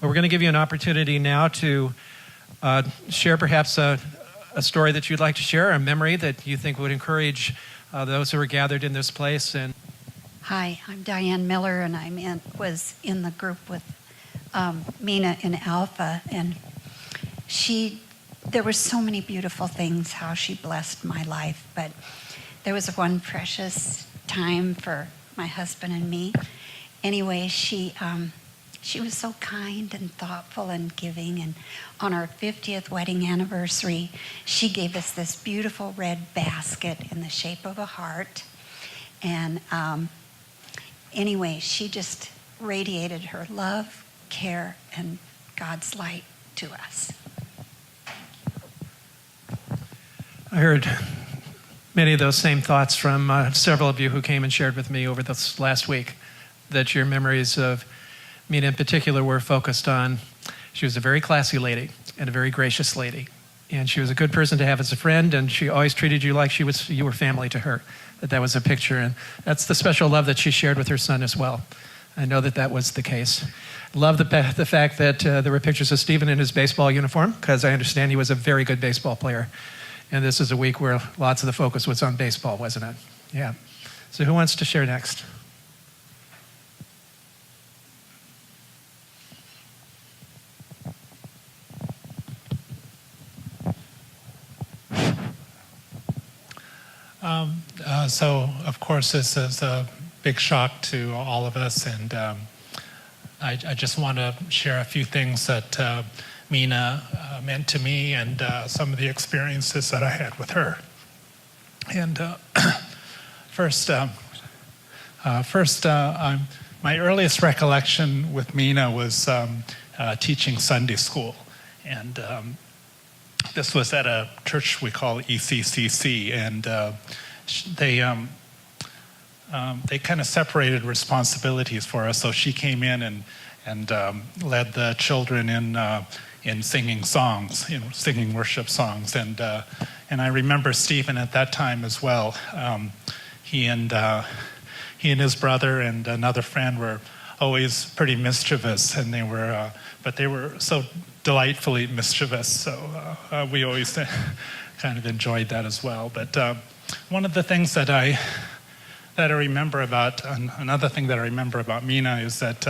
Well, we're going to give you an opportunity now to share perhaps a story that you'd like to share, a memory that you think would encourage those who are gathered in this place. And hi, I'm Diane Miller, and was in the group with Minna in Alpha, and there were so many beautiful things how she blessed my life, but there was one precious time for my husband and me. Anyway, she was so kind and thoughtful and giving, and on our 50th wedding anniversary, she gave us this beautiful red basket in the shape of a heart. And anyway, she just radiated her love, care, and God's light to us. I heard many of those same thoughts from several of you who came and shared with me over this last week, that your memories of Minna in particular were focused on, she was a very classy lady and a very gracious lady. And she was a good person to have as a friend, and she always treated you like you were family to her. That was a picture, and that's the special love that she shared with her son as well. I know that was the case. Love the fact that there were pictures of Stephen in his baseball uniform, because I understand he was a very good baseball player. And this is a week where lots of the focus was on baseball, wasn't it? Yeah. So who wants to share next? So, of course, this is a big shock to all of us, and I just want to share a few things that Minna meant to me, and some of the experiences that I had with her. And first, my earliest recollection with Minna was teaching Sunday school, and this was at a church we call ECCC, and they kind of separated responsibilities for us. So she came in and led the children in singing songs, singing worship songs, and I remember Stephen at that time as well. He and his brother and another friend were always pretty mischievous, and they were so delightfully mischievous. So we always kind of enjoyed that as well. But one of the things that I remember about, another thing that I remember about Minna is that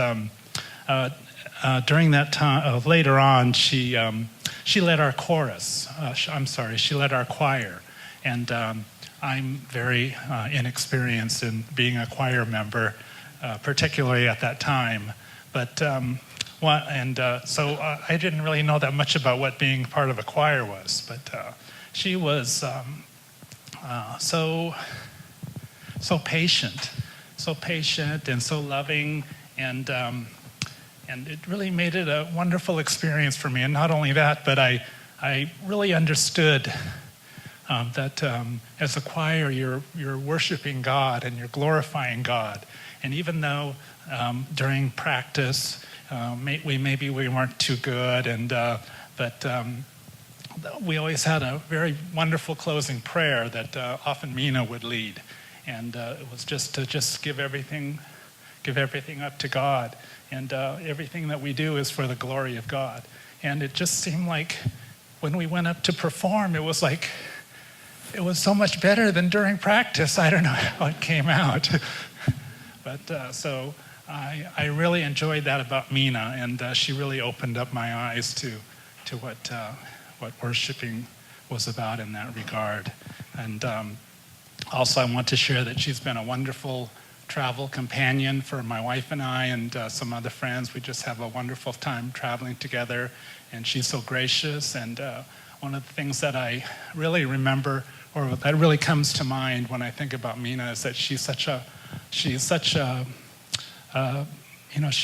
during that time, later on, she led our chorus. She led our choir, and I'm very inexperienced in being a choir member, particularly at that time. But so I didn't really know that much about what being part of a choir was. But she was so patient and so loving, and it really made it a wonderful experience for me. And not only that, but I really understood that as a choir, you're worshiping God and you're glorifying God. And even though during practice we weren't too good, but we always had a very wonderful closing prayer that often Minna would lead, and it was just to give everything up to God, and everything that we do is for the glory of God. And it just seemed like when we went up to perform, it was so much better than during practice. I don't know how it came out, but so I really enjoyed that about Minna, and she really opened up my eyes to what worshiping was about in that regard. And also I want to share that she's been a wonderful travel companion for my wife and I, and some other friends. We just have a wonderful time traveling together, and she's so gracious. And one of the things that I really remember, or that really comes to mind when I think about Minna, is that she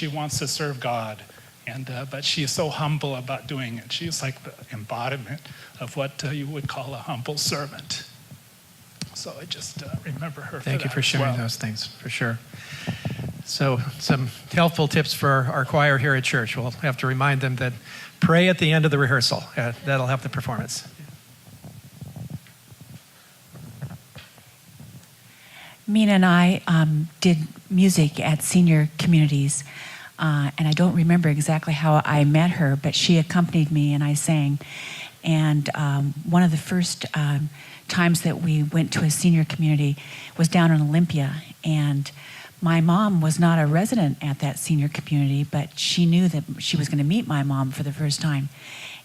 wants to serve God, and but she's so humble about doing it. She's like the embodiment of what you would call a humble servant. So I just remember her. Thank you for sharing those things, for sure. So some helpful tips for our choir here at church. We'll have to remind them that pray at the end of the rehearsal. That'll help the performance. Minna and I did music at senior communities And I don't remember exactly how I met her, but she accompanied me and I sang. And one of the first times that we went to a senior community was down in Olympia. And my mom was not a resident at that senior community, but she knew that she was going to meet my mom for the first time.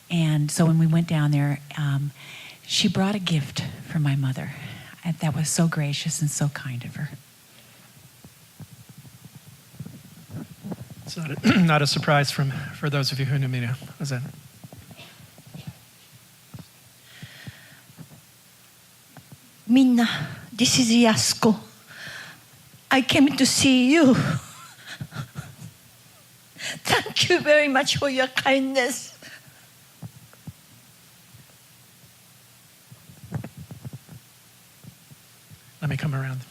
And so when we went down there, she brought a gift for my mother. And that was so gracious and so kind of her. It's not a surprise for those of you who knew Minna, was it? Minna, this is Yasko. I came to see you. Thank you very much for your kindness. Let me come around.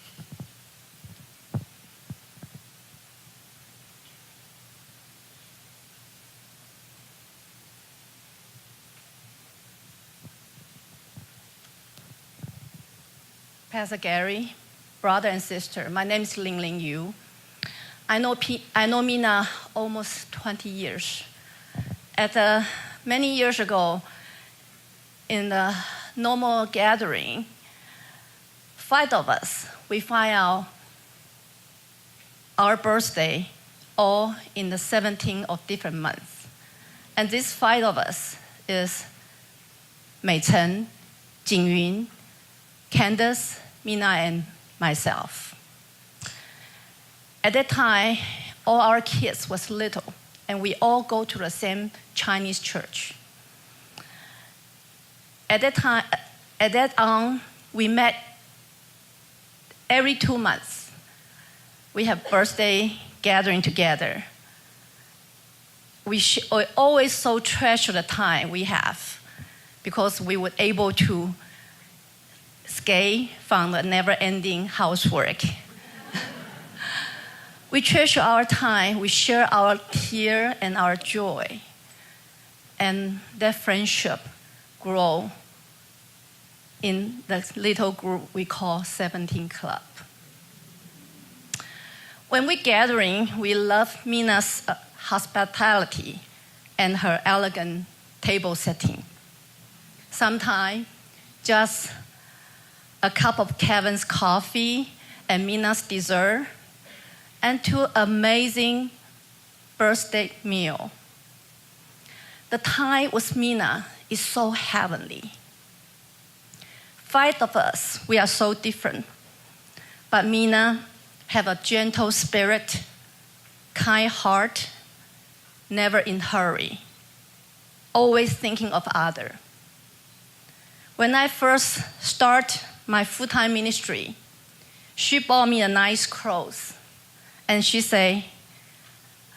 Pastor Gary, brother and sister, my name is Ling Ling Yu. I know Minna almost 20 years. Many years ago, in the normal gathering, 5 of us, we find out our birthday all in the 17th of different months. And these 5 of us is Mei Chen, Jing Yun, Candace, Minna, and myself. At that time, all our kids was little, and we all go to the same Chinese church. At that we met every 2 months. We have birthday gathering together. We always so treasure the time we have because we were able to escape from the never-ending housework. We treasure our time, we share our tear and our joy. And that friendship grow in the little group we call 17 Club. When we're gathering, we love Minna's hospitality and her elegant table setting. Sometimes just a cup of Kevin's coffee and Minna's dessert, and 2 amazing birthday meal. The time with Minna is so heavenly. 5 of us, we are so different. But Minna have a gentle spirit, kind heart, never in hurry, always thinking of others. When I first start my full-time ministry, she bought me a nice clothes. And she say,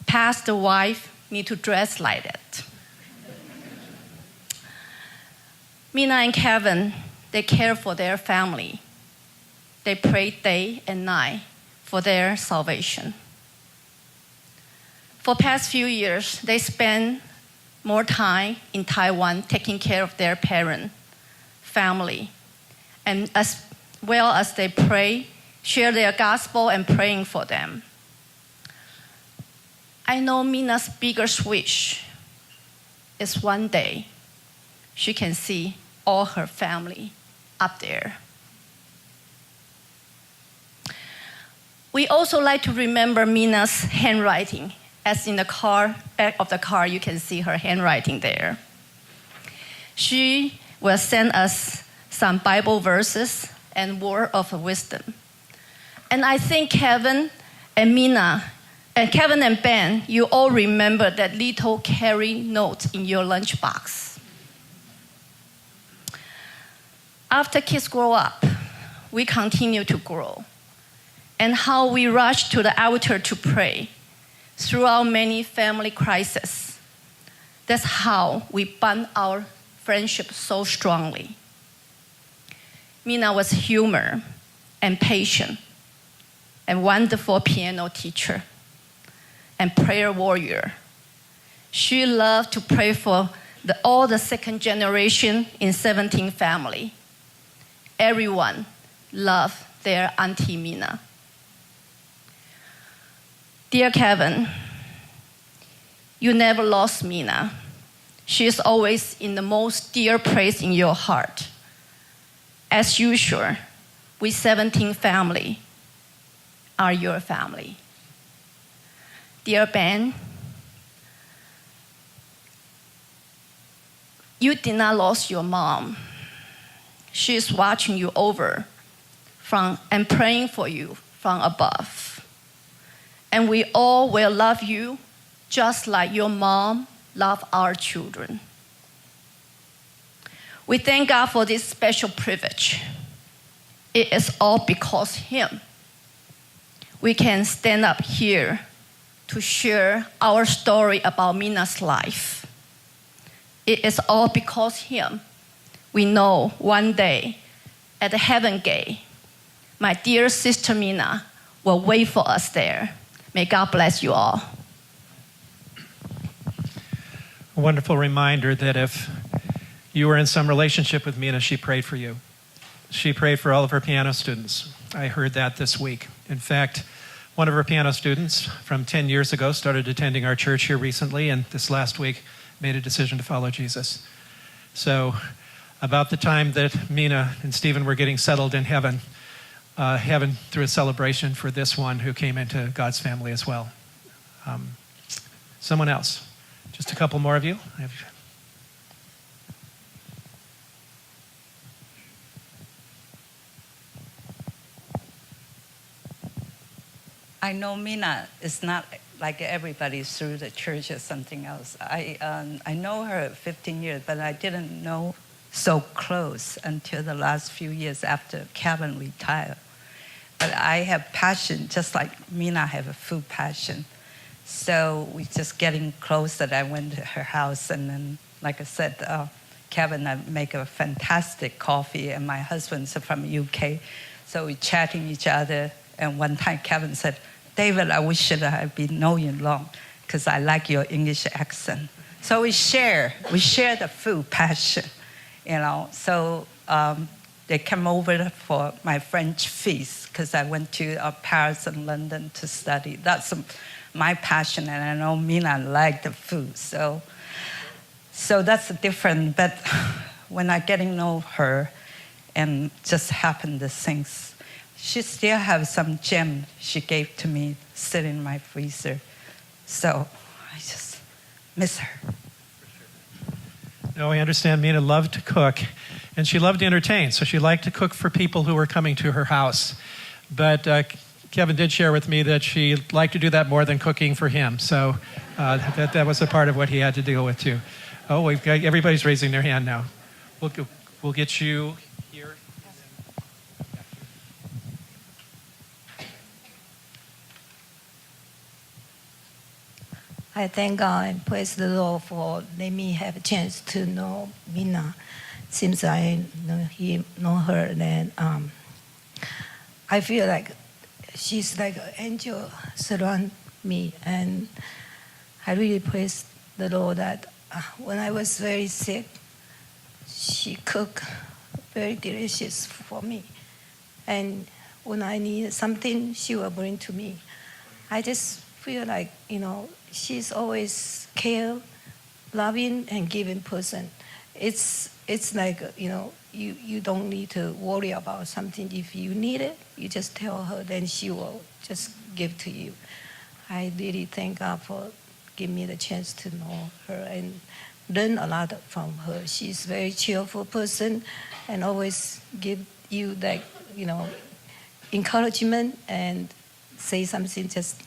pastor wife need to dress like that. Minna and Kevin, they care for their family. They pray day and night for their salvation. For past few years, they spend more time in Taiwan taking care of their parents, family, and as well as they pray, share their gospel and praying for them. I know Minna's biggest wish is one day she can see all her family up there. We also like to remember Minna's handwriting. As in the back of the car, you can see her handwriting there. She will send us some Bible verses and word of wisdom. And I think Kevin and Minna, and Kevin and Ben, you all remember that little carry note in your lunchbox. After kids grow up, we continue to grow. And how we rush to the altar to pray throughout many family crises. That's how we bond our friendship so strongly. Minna was humor and patient and wonderful piano teacher and prayer warrior. She loved to pray for all the second generation in 17 family. Everyone loved their Auntie Minna. Dear Kevin, You never lost Minna. She is always in the most dear place in your heart. As usual, we 17 family are your family. Dear Ben, you did not lose your mom. She is watching you over and praying for you from above. And we all will love you just like your mom loved our children. We thank God for this special privilege. It is all because of Him. We can stand up here to share our story about Minna's life. It is all because of Him. We know one day at the heaven gate, my dear sister Minna will wait for us there. May God bless you all. A wonderful reminder that if you were in some relationship with Minna, she prayed for you. She prayed for all of her piano students. I heard that this week. In fact, one of her piano students from 10 years ago started attending our church here recently, and this last week made a decision to follow Jesus. So about the time that Minna and Stephen were getting settled in heaven through a celebration for this one who came into God's family as well. Someone else. Just a couple more of you. I know Minna is not like everybody through the church or something else. I know her 15 years, but I didn't know so close until the last few years after Kevin retired. But I have passion, just like Minna have a food passion. So we just getting close that I went to her house, and then, like I said, Kevin and I make a fantastic coffee, and my husband's from UK. So we chatting each other, and one time Kevin said, David, I wish that I had been knowing you long, because I like your English accent. So we share the food passion, you know. So they come over for my French feast, because I went to Paris and London to study. That's my passion, and I know Minna liked the food. So that's different. But when I getting to know her, and just happened the things, she still has some gem she gave to me sitting in my freezer. So I just miss her. No, I understand Minna loved to cook, and she loved to entertain. So she liked to cook for people who were coming to her house. But Kevin did share with me that she liked to do that more than cooking for him. So that was a part of what he had to deal with too. Oh, we've got everybody's raising their hand now. We'll get you here. I thank God and praise the Lord for letting me have a chance to know Minna. Since I know her, then I feel like she's like an angel surround me, and I really praise the Lord that when I was very sick, she cooked very delicious for me, and when I need something, she will bring to me. I just feel like, she's always care, loving, and giving person. It's like, you don't need to worry about something. If you need it, you just tell her, then she will just give to you. I really thank God for giving me the chance to know her and learn a lot from her. She's a very cheerful person and always give you that, encouragement and say something just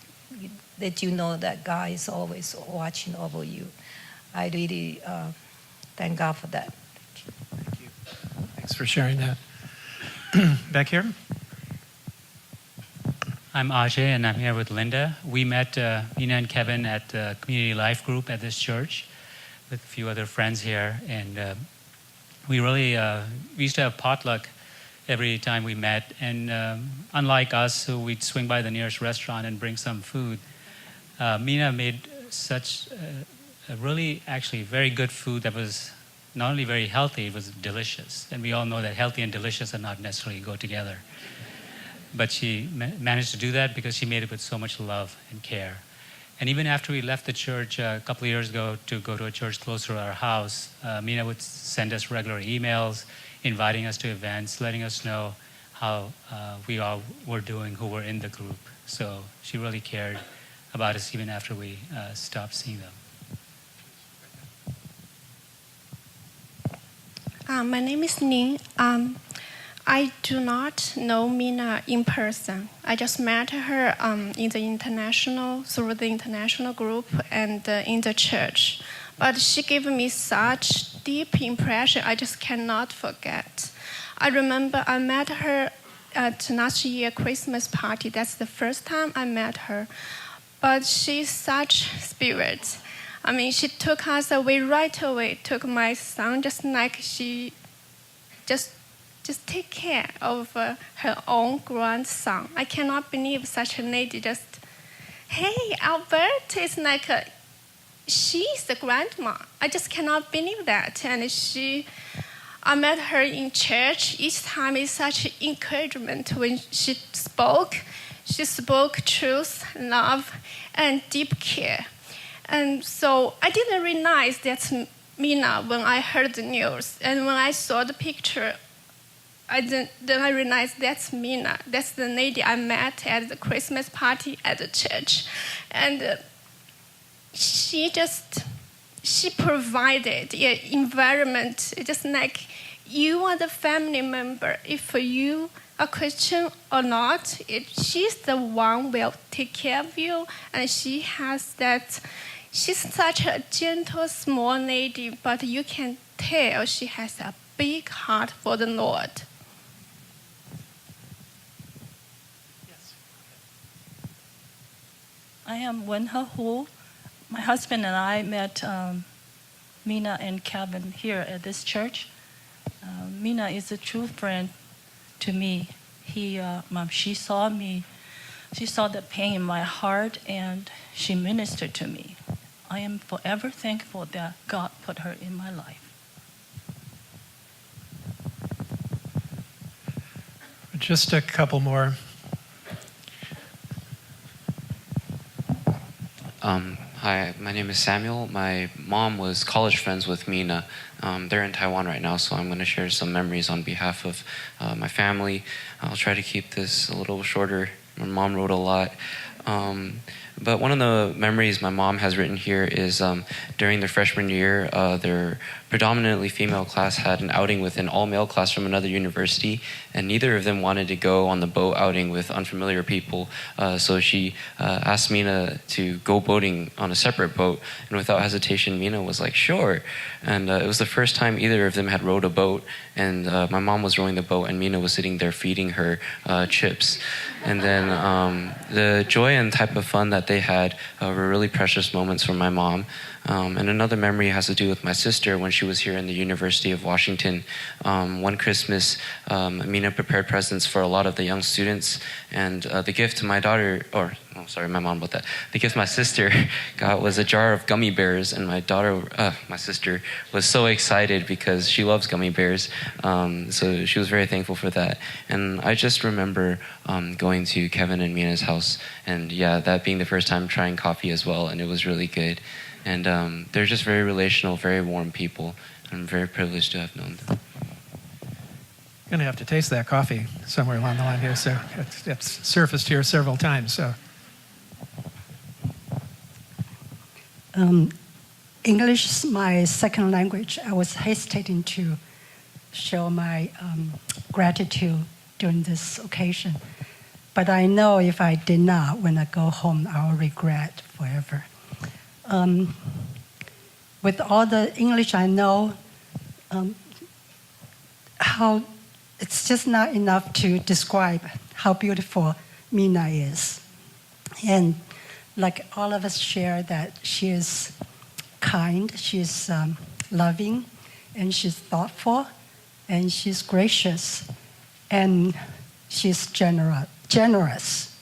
that you know that God is always watching over you. I really thank God for that. Thank you. Thanks for sharing that. Back here. I'm Ajay, and I'm here with Linda. We met Minna and Kevin at the community life group at this church with a few other friends here, and we used to have potluck every time we met. And unlike us, who we'd swing by the nearest restaurant and bring some food, Minna made such a really, actually, very good food that was not only very healthy, it was delicious. And we all know that healthy and delicious are not necessarily go together. But she managed to do that because she made it with so much love and care. And even after we left the church a couple of years ago to go to a church closer to our house, Minna would send us regular emails, inviting us to events, letting us know how we all were doing who were in the group. So she really cared about us even after we stopped seeing them. My name is Ning. I do not know Minna in person. I just met her through the international group and in the church. But she gave me such deep impression I just cannot forget. I remember I met her at last year Christmas party. That's the first time I met her. But she's such spirit. I mean, she took us away right away, took my son, just like she just take care of her own grandson. I cannot believe such a lady just, hey, Albert, it's like she's the grandma. I just cannot believe that. And I met her in church. Each time is such encouragement when she spoke. She spoke truth, love, and deep care. And so I didn't realize that's Minna when I heard the news. And when I saw the picture, then I realized that's Minna. That's the lady I met at the Christmas party at the church. And she provided an environment, just like you are the family member. If you are Christian or not, she's the one who will take care of you. And she's such a gentle, small lady, but you can tell she has a big heart for the Lord. I am Wenhe Hu. My husband and I met Minna and Kevin here at this church. Minna is a true friend to me. She saw me. She saw the pain in my heart, and she ministered to me. I am forever thankful that God put her in my life. Just a couple more. Hi, my name is Samuel. My mom was college friends with Minna. They're in Taiwan right now, so I'm going to share some memories on behalf of my family. I'll try to keep this a little shorter. My mom wrote a lot. But one of the memories my mom has written here is during their freshman year, their predominantly female class had an outing with an all-male class from another university, and neither of them wanted to go on the boat outing with unfamiliar people. So she asked Minna to go boating on a separate boat, and without hesitation, Minna was like, sure. And it was the first time either of them had rowed a boat, and my mom was rowing the boat, and Minna was sitting there feeding her chips. And then the joy and type of fun that they had were really precious moments for my mom. And another memory has to do with my sister when she was here in the University of Washington. One Christmas, Minna prepared presents for a lot of the young students, and the gift to my daughter, my mom bought that. The gift my sister got was a jar of gummy bears, and my sister was so excited because she loves gummy bears. So she was very thankful for that. And I just remember going to Kevin and Minna's house, and that being the first time trying coffee as well, and it was really good. And they're just very relational, very warm people. I'm very privileged to have known them. Going to have to taste that coffee somewhere along the line here. So it's surfaced here several times. So English is my second language. I was hesitating to show my gratitude during this occasion. But I know if I did not, when I go home, I will regret forever. With all the English I know, how it's just not enough to describe how beautiful Minna is. And like all of us share that she is kind, she's loving, and she's thoughtful, and she's gracious, and she's generous.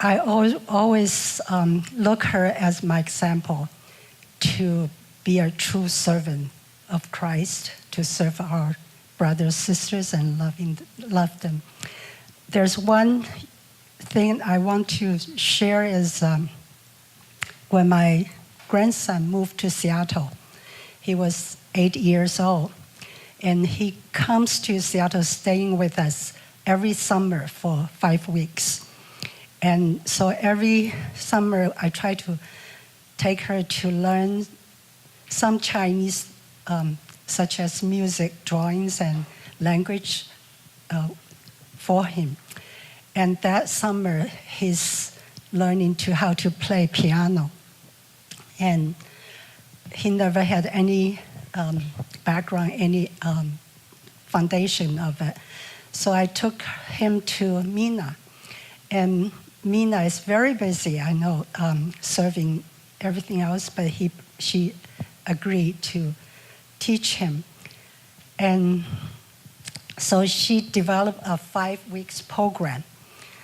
I always look her as my example to be a true servant of Christ, to serve our brothers, sisters, and love them. There's one thing I want to share is when my grandson moved to Seattle. He was 8 years old, and he comes to Seattle staying with us every summer for 5 weeks. And so every summer I try to take her to learn some Chinese, such as music, drawings, and language for him. And that summer, he's learning how to play piano. And he never had any background, any foundation of it. So I took him to Minna. And Minna is very busy, I know, serving everything else, but she agreed to teach him. And so she developed a 5 weeks program.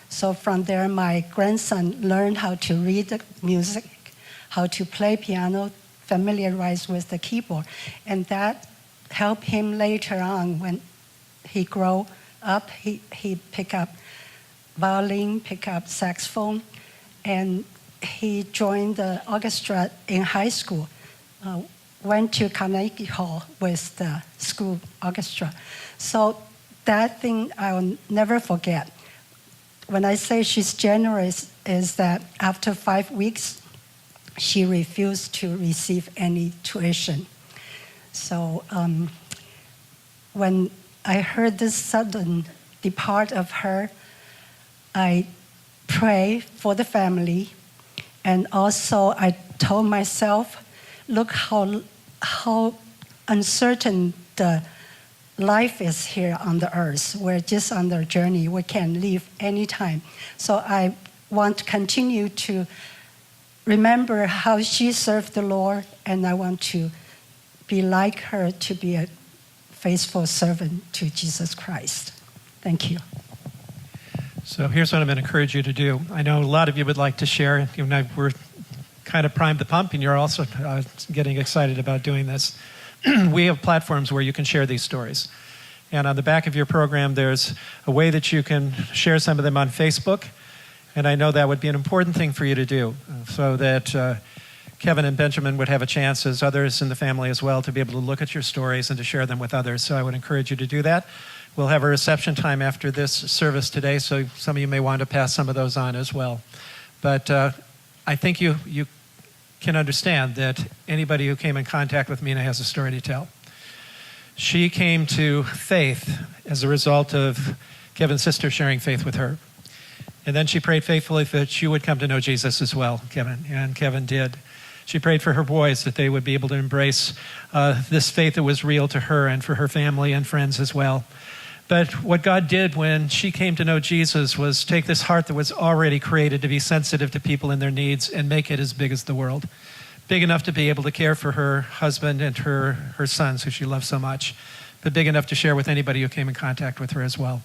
So from there, my grandson learned how to read the music, how to play piano, familiarize with the keyboard. And that helped him later on when he grew up. He picked up violin, picked up saxophone, and he joined the orchestra in high school, went to Carnegie Hall with the school orchestra. So that thing I'll never forget. When I say she's generous, is that after 5 weeks, she refused to receive any tuition. So when I heard this sudden depart of her, I prayed for the family, and also I told myself, look how uncertain the life is here on the earth. We're just on the journey. We can leave anytime. So I want to continue to remember how she served the Lord, and I want to be like her, to be a faithful servant to Jesus Christ. Thank you. So here's what I'm going to encourage you to do. I know a lot of you would like to share. You know, we're kind of primed the pump, and you're also getting excited about doing this. We have platforms where you can share these stories. And on the back of your program, there's a way that you can share some of them on Facebook. And I know that would be an important thing for you to do, so that Kevin and Benjamin would have a chance, as others in the family as well, to be able to look at your stories and to share them with others. So I would encourage you to do that. We'll have a reception time after this service today, so some of you may want to pass some of those on as well. But I think you can understand that anybody who came in contact with Minna has a story to tell. She came to faith as a result of Kevin's sister sharing faith with her. And then she prayed faithfully that you would come to know Jesus as well, Kevin, and Kevin did. She prayed for her boys that they would be able to embrace this faith that was real to her and for her family and friends as well. But what God did when she came to know Jesus was take this heart that was already created to be sensitive to people and their needs and make it as big as the world. Big enough to be able to care for her husband and her sons, who she loves so much, but big enough to share with anybody who came in contact with her as well.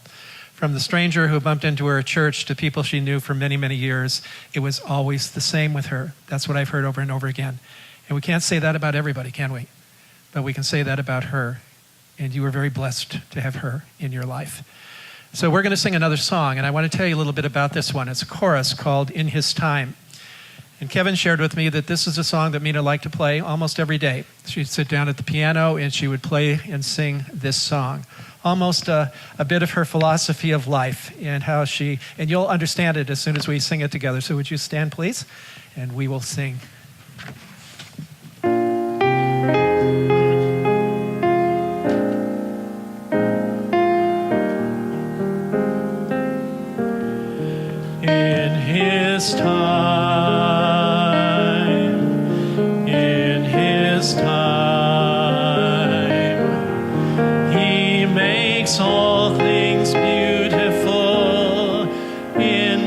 From the stranger who bumped into her at church to people she knew for many, many years, it was always the same with her. That's what I've heard over and over again. And we can't say that about everybody, can we? But we can say that about her. And you were very blessed to have her in your life. So we're going to sing another song, and I want to tell you a little bit about this one. It's a chorus called In His Time. And Kevin shared with me that this is a song that Minna liked to play almost every day. She'd sit down at the piano, and she would play and sing this song. Almost a bit of her philosophy of life and how and you'll understand it as soon as we sing it together. So would you stand, please? And we will sing. In His time, in His time, He makes all things beautiful. In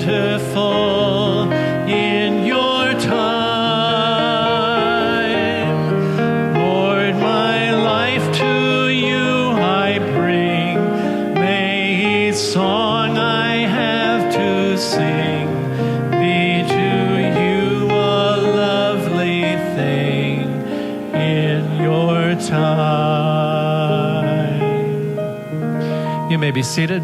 beautiful in your time. Lord, my life to you I bring. May each song I have to sing be to you a lovely thing in your time. You may be seated.